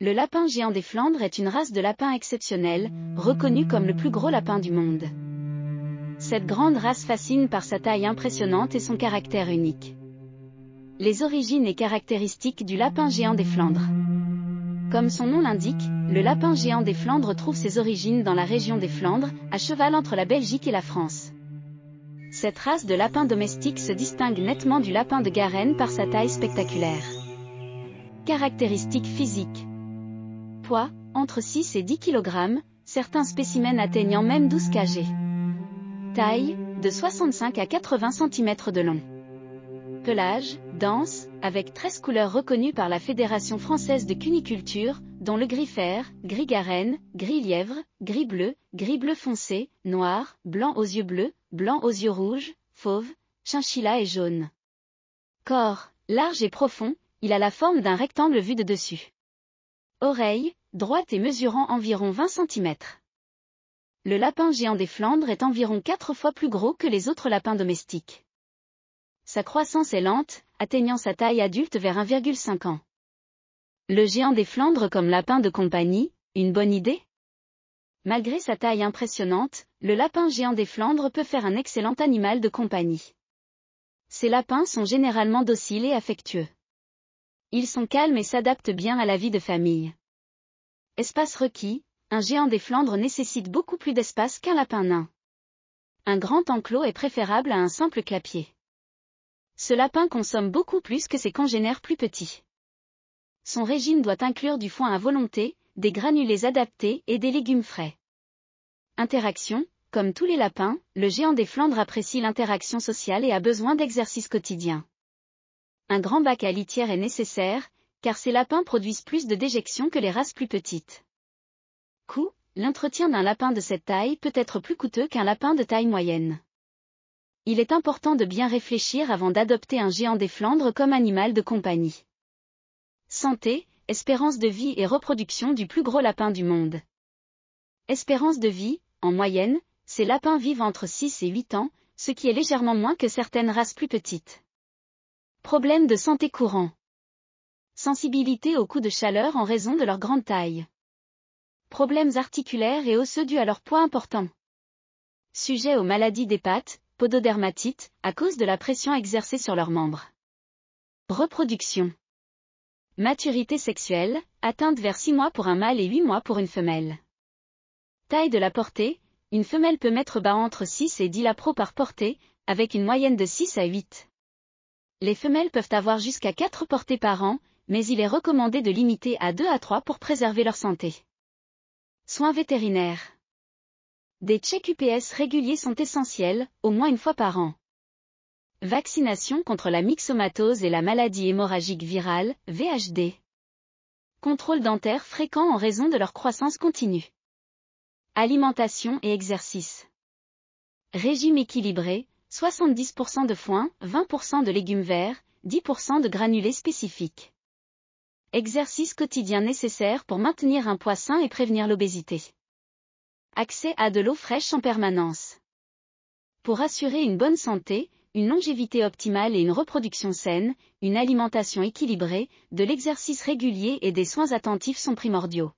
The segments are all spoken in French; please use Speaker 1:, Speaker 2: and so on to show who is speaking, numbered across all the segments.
Speaker 1: Le lapin géant des Flandres est une race de lapins exceptionnelle, reconnue comme le plus gros lapin du monde. Cette grande race fascine par sa taille impressionnante et son caractère unique. Les origines et caractéristiques du lapin géant des Flandres. Comme son nom l'indique, le lapin géant des Flandres trouve ses origines dans la région des Flandres, à cheval entre la Belgique et la France. Cette race de lapin domestique se distingue nettement du lapin de Garenne par sa taille spectaculaire. Caractéristiques physiques. Poids, entre 6 et 10 kg, certains spécimens atteignant même 12 kg. Taille, de 65 à 80 cm de long. Pelage, dense, avec 13 couleurs reconnues par la Fédération française de cuniculture, dont le gris fer, gris Garenne, gris lièvre, gris bleu foncé, noir, blanc aux yeux bleus, blanc aux yeux rouges, fauve, chinchilla et jaune. Corps, large et profond, il a la forme d'un rectangle vu de dessus. Oreilles, droites et mesurant environ 20 cm. Le lapin géant des Flandres est environ 4 fois plus gros que les autres lapins domestiques. Sa croissance est lente, atteignant sa taille adulte vers 1,5 ans. Le géant des Flandres comme lapin de compagnie, une bonne idée? Malgré sa taille impressionnante, le lapin géant des Flandres peut faire un excellent animal de compagnie. Ces lapins sont généralement dociles et affectueux. Ils sont calmes et s'adaptent bien à la vie de famille. Espace requis, un géant des Flandres nécessite beaucoup plus d'espace qu'un lapin nain. Un grand enclos est préférable à un simple clapier. Ce lapin consomme beaucoup plus que ses congénères plus petits. Son régime doit inclure du foin à volonté, des granulés adaptés et des légumes frais. Interaction, comme tous les lapins, le géant des Flandres apprécie l'interaction sociale et a besoin d'exercices quotidiens. Un grand bac à litière est nécessaire, car ces lapins produisent plus de déjections que les races plus petites. Coût, l'entretien d'un lapin de cette taille peut être plus coûteux qu'un lapin de taille moyenne. Il est important de bien réfléchir avant d'adopter un géant des Flandres comme animal de compagnie. Santé, espérance de vie et reproduction du plus gros lapin du monde. Espérance de vie, en moyenne, ces lapins vivent entre 6 et 8 ans, ce qui est légèrement moins que certaines races plus petites. Problèmes de santé courants. Sensibilité aux coups de chaleur en raison de leur grande taille. Problèmes articulaires et osseux dus à leur poids important. Sujet aux maladies des pattes, pododermatite, à cause de la pression exercée sur leurs membres. Reproduction. Maturité sexuelle, atteinte vers 6 mois pour un mâle et 8 mois pour une femelle. Taille de la portée, une femelle peut mettre bas entre 6 et 10 lapros par portée, avec une moyenne de 6 à 8. Les femelles peuvent avoir jusqu'à 4 portées par an, mais il est recommandé de limiter à 2 à 3 pour préserver leur santé. Soins vétérinaires. Des checks UPS réguliers sont essentiels, au moins une fois par an. Vaccination contre la myxomatose et la maladie hémorragique virale, VHD. Contrôle dentaire fréquent en raison de leur croissance continue. Alimentation et exercice. Régime équilibré, 70% de foin, 20% de légumes verts, 10% de granulés spécifiques. Exercice quotidien nécessaire pour maintenir un poids sain et prévenir l'obésité. Accès à de l'eau fraîche en permanence. Pour assurer une bonne santé, une longévité optimale et une reproduction saine, une alimentation équilibrée, de l'exercice régulier et des soins attentifs sont primordiaux.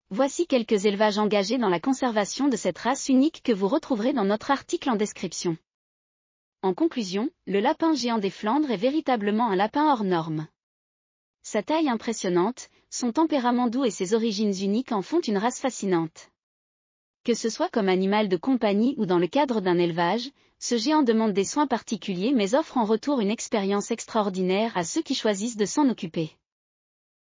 Speaker 1: Voici quelques élevages engagés dans la conservation de cette race unique que vous retrouverez dans notre article en description. En conclusion, le lapin géant des Flandres est véritablement un lapin hors norme. Sa taille impressionnante, son tempérament doux et ses origines uniques en font une race fascinante. Que ce soit comme animal de compagnie ou dans le cadre d'un élevage, ce géant demande des soins particuliers mais offre en retour une expérience extraordinaire à ceux qui choisissent de s'en occuper.